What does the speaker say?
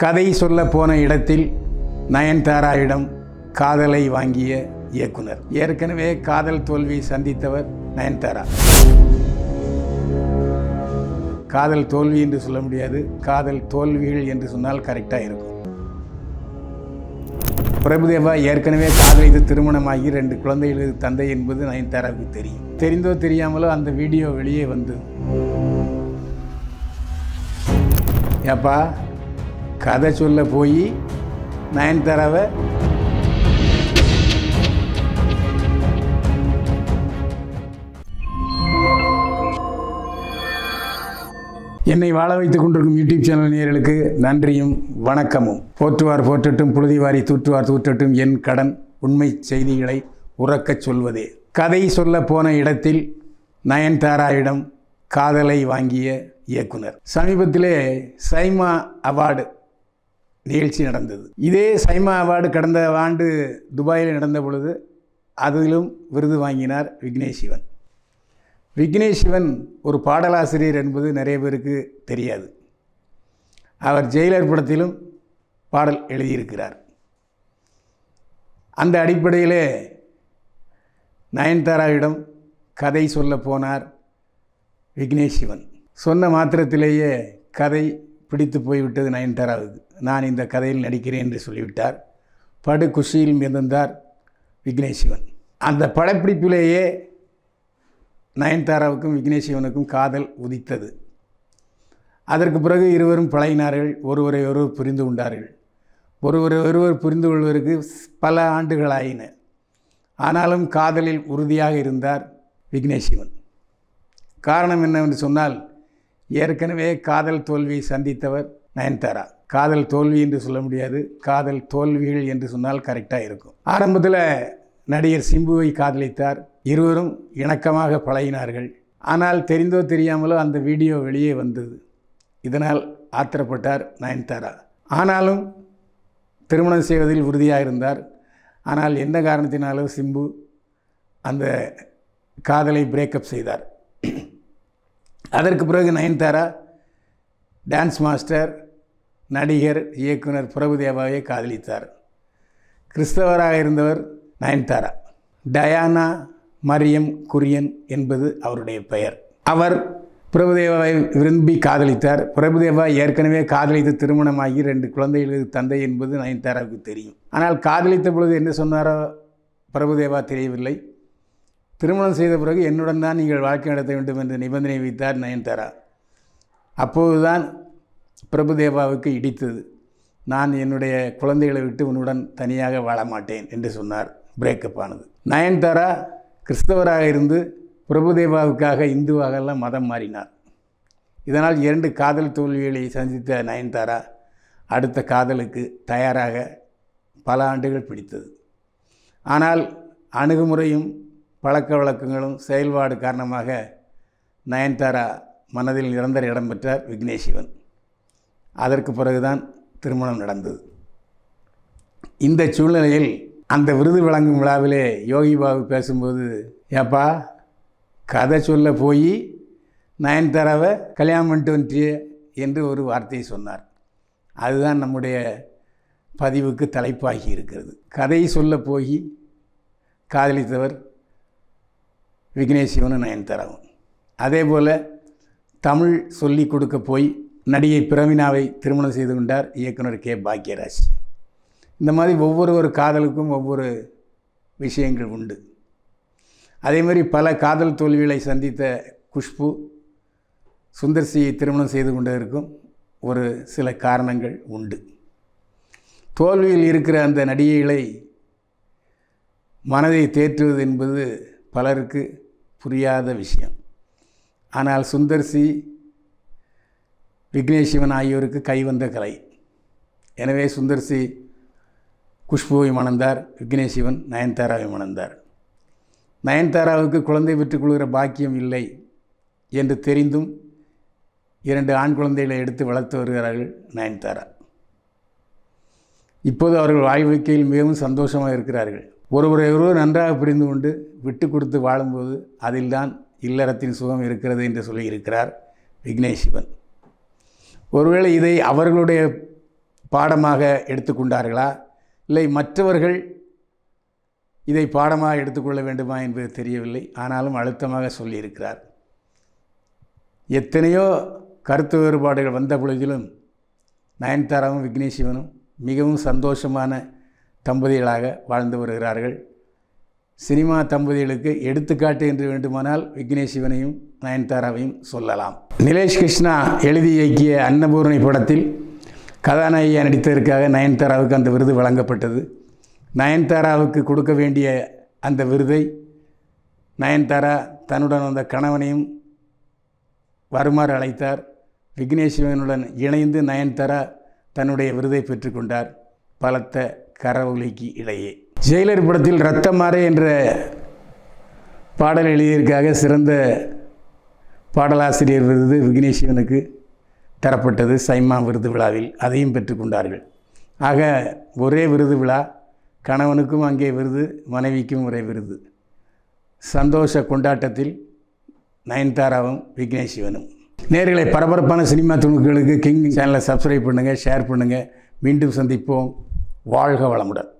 கதை சொல்ல போன இடத்தில் நயன்தாராவிடம் காதலை வாங்கிய இயக்குனர். ஏற்கனவே காதல் தோல்வி சந்தித்தவர் நயன்தாரா. காதல் தோல்வி என்று சொல்ல முடியாது, காதல் தோல்விகள் என்று சொன்னால் கரெக்டாக இருக்கும். பிரபுதேவா ஏற்கனவே காதலித்து திருமணமாகி 2 குழந்தைகளுக்கு தந்தை என்பது நயன்தாராவுக்கு தெரியும். தெரிந்தோ தெரியாமலோ அந்த வீடியோ வெளியே வந்து, ஏப்பா கதை சொல்ல போய் நயன்தாராவை என்னை வாழ வைத்துக் கொண்டிருக்கும் யூடியூப் சேனல் நேயர்களுக்கு நன்றியும் வணக்கமும். போற்றுவார் போற்றட்டும், புழுதிவாரி தூற்றுவார் தூற்றட்டும், என் கடன் உண்மை செய்திகளை உறக்கச் சொல்வதே. கதை சொல்ல போன இடத்தில் நயன்தாராவிடம் காதலை வாங்கிய இயக்குனர். சமீபத்திலே சைமா அவார்டு நிகழ்ச்சி நடந்தது. இதே சைமா அவார்டு கடந்த ஆண்டு துபாயில் நடந்த பொழுது அதிலும் விருது வாங்கினார் விக்னேஷ் சிவன். விக்னேஷ் சிவன் ஒரு பாடலாசிரியர் என்பது நிறைய பேருக்கு தெரியாது. அவர் ஜெயிலர் படத்திலும் பாடல் எழுதியிருக்கிறார். அந்த அடிப்படையிலே நயன்தாராவிடம் கதை சொல்ல போனார் விக்னேஷ் சிவன். சொன்ன மாத்திரத்திலேயே கதை பிடித்து போய்விட்டது நயன்தாராவுக்கு. நான் இந்த கதையில் நடிக்கிறேன் என்று சொல்லிவிட்டார். படு குஷியில் மிதந்தார் விக்னேஷ் சிவன். அந்த படப்பிடிப்பிலேயே நயன்தாராவுக்கும் விக்னேஷ் சிவனுக்கும் காதல் உதித்தது. அதற்கு பிறகு இருவரும் பழகினார்கள், ஒருவரை ஒருவர் புரிந்து கொண்டார்கள். ஒருவர் புரிந்து கொள்வதற்கு பல ஆண்டுகளாயின. ஆனாலும் காதலில் உறுதியாக இருந்தார் விக்னேஷ் சிவன். காரணம் என்னவென்று சொன்னால், ஏற்கனவே காதல் தோல்வியை சந்தித்தவர் நயன்தாரா. காதல் தோல்வி என்று சொல்ல முடியாது, காதல் தோல்விகள் என்று சொன்னால் கரெக்டாக இருக்கும். ஆரம்பத்தில் நடிகர் சிம்புவை காதலித்தார். இருவரும் இணக்கமாக பழகினார்கள். ஆனால் தெரிந்தோ தெரியாமலோ அந்த வீடியோ வெளியே வந்தது. இதனால் ஆத்திரப்பட்டார் நயன்தாரா. ஆனாலும் திருமணம் செய்வதில் உறுதியாக இருந்தார். ஆனால் எந்த காரணத்தினாலும் சிம்பு அந்த காதலை பிரேக்கப் செய்தார். அதற்கு பிறகு நயன்தாரா டான்ஸ் மாஸ்டர், நடிகர், இயக்குனர் பிரபுதேவாவை காதலித்தார். கிறிஸ்தவராக இருந்தவர் நயன்தாரா. டயானா மரியம் குரியன் என்பது அவருடைய பெயர். அவர் பிரபுதேவாவை விரும்பி காதலித்தார். பிரபுதேவா ஏற்கனவே காதலித்து திருமணமாகி 2 குழந்தைகளுக்கு தந்தை என்பது நயன்தாராவுக்கு தெரியும். ஆனால் காதலித்த பொழுது என்ன சொன்னாரோ பிரபுதேவா தெரியவில்லை. திருமணம் செய்த பிறகு என்னுடன் தான் நீங்கள் வாழ்க்கை நடத்த வேண்டும் என்று நிபந்தனை வைத்தார் நயன்தாரா. அப்போதுதான் பிரபுதேவாவுக்கு இடித்தது. நான் என்னுடைய குழந்தைகளை விட்டு உன்னுடன் தனியாக வாழ மாட்டேன் என்று சொன்னார். பிரேக்கப் ஆனது. நயன்தாரா கிறிஸ்தவராக இருந்து பிரபுதேவாவுக்காக இந்துவாகலாம் மதம் மாறினார். இதனால் 2 காதல் தோல்விகளை சந்தித்த நயன்தாரா அடுத்த காதலுக்கு தயாராக பல ஆண்டுகள் பிடித்தது. ஆனால் அணுகுமுறையும் பழக்க வழக்கங்களும் செயல்பாடு காரணமாக நயன்தாரா மனதில் நிரந்தர இடம் பெற்றார் விக்னேஷ் சிவன். அதற்கு பிறகுதான் திருமணம் நடந்தது. இந்த சூழ்நிலையில் அந்த விருது வழங்கும் விழாவிலே யோகி பாபு பேசும்போது, ஏப்பா கதை சொல்ல போய் நயன்தாராவை கல்யாணம் பண்ணிட்டு வந்துட்டியே என்று ஒரு வார்த்தையை சொன்னார். அதுதான் நம்முடைய பதிவுக்கு தலைப்பாகி இருக்கிறது. கதை சொல்ல போய் காதலித்தவர் விக்னேஷ் சிவனும் நயன்தாராவும். அதே போல் தமிழ் சொல்லி கொடுக்க போய் நடிகை பிரவீனாவை திருமணம் செய்து கொண்டார் இயக்குனர் கே பாக்யராஜ். இந்த மாதிரி ஒவ்வொரு காதலுக்கும் ஒவ்வொரு விஷயங்கள் உண்டு. அதே மாதிரி பல காதல் தோல்விகளை சந்தித்த குஷ்பு சுந்தர்சியை திருமணம் செய்து கொண்டதற்கும் ஒரு சில காரணங்கள் உண்டு. தோல்வியில் இருக்கிற அந்த நடிகைகளை மனதை தேற்றுவது என்பது பலருக்கு புரியாத விஷயம். ஆனால் சுந்தர்சி, விக்னேஷ் சிவன் ஆகியோருக்கு கைவந்த கலை. எனவே சுந்தர்சி குஷ்புவை மணந்தார், விக்னேஷ் சிவன் நயன்தாராவை மணந்தார். நயன்தாராவுக்கு குழந்தை பெற்றுக்கொள்கிற பாக்கியம் இல்லை என்று தெரிந்தும் 2 ஆண் குழந்தைகளை எடுத்து வளர்த்து வருகிறார்கள் நயன்தாரா. இப்போது அவர்கள் வாழ்க்கையில் மிகவும் சந்தோஷமாக இருக்கிறார்கள். ஒருவரை நன்றாக புரிந்து கொண்டு விட்டு கொடுத்து வாழும்போது அதில்தான் இல்லறத்தின் சுகம் இருக்கிறது என்று சொல்லியிருக்கிறார் விக்னேஷ் சிவன். ஒருவேளை இதை அவர்களுடைய பாடமாக எடுத்துக்கொண்டார்களா, இல்லை மற்றவர்கள் இதை பாடமாக எடுத்துக்கொள்ள வேண்டுமா என்பது தெரியவில்லை. ஆனாலும் அழுத்தமாக சொல்லியிருக்கிறார். எத்தனையோ கருத்து வேறுபாடுகள் வந்த பொழுதிலும் நயன்தாராவும் விக்னேஷ் சிவனும் மிகவும் சந்தோஷமான தம்பதிகளாக வாழ்ந்து வருகிறார்கள். சினிமா தம்பதிகளுக்கு எடுத்துக்காட்டு என்று வேண்டுமானால் விக்னேஷ் சிவனையும் நயன்தாராவையும் சொல்லலாம். நிலேஷ் கிருஷ்ணா எழுதி இயக்கிய அன்னபூரணி படத்தில் கதாநாயகியாக நடித்ததற்காக நயன்தாராவுக்கு அந்த விருது வழங்கப்பட்டது. நயன்தாராவுக்கு கொடுக்க வேண்டிய அந்த விருதை நயன்தாரா தன்னுடன் வந்த கணவனையும் வருமாறு அழைத்தார். விக்னேஷ் சிவனுடன் இணைந்து நயன்தாரா தன்னுடைய விருதை பெற்றுக்கொண்டார். பலத்த கரவொலிக்கு இடையே ஜெயிலர் படத்தில் ரத்தமாரே என்ற பாடல் எழுதியதற்காக சிறந்த பாடலாசிரியர் விருது விக்னேஷ் சிவனுக்கு தரப்பட்டது சைமா விருது விழாவில். அதையும் பெற்றுக்கொண்டார்கள். ஆக ஒரே விருது விழா, கணவனுக்கும் அங்கே விருது, மனைவிக்கும் ஒரே விருது. சந்தோஷ கொண்டாட்டத்தில் நயன்தாராவும் விக்னேஷ் சிவனும். நேயர்களே, பரபரப்பான சினிமா துணுக்குகளுக்கு கிங் சேனலை சப்ஸ்கிரைப் பண்ணுங்கள், ஷேர் பண்ணுங்கள். மீண்டும் சந்திப்போம். வாழ்க வளமுடன்.